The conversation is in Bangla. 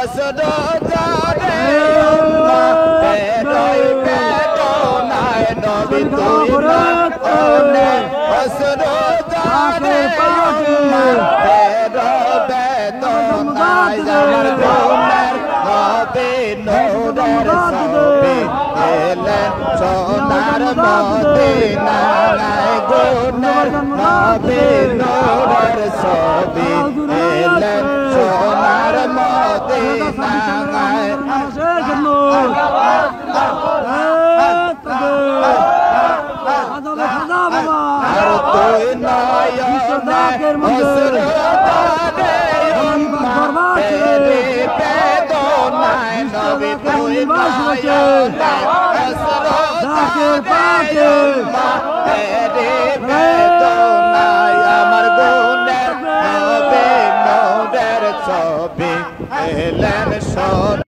অসরদারে বেদয় বেদনায় নবী তুই মনে অসরদারে বেদনায় আমার গুণের নবী নূরের ছবি এলেন সোনার মদিনায় গুণের নবী নূরের ছবি এলেন সোনার মদিনায় আর তুই নয়নে অশ্রুধারে তেরি বেদনায় নবী তুই নয়নে অশ্রুধারে তেরি বেদনায় আমার গুণের নবী নূরের ছবি এলেন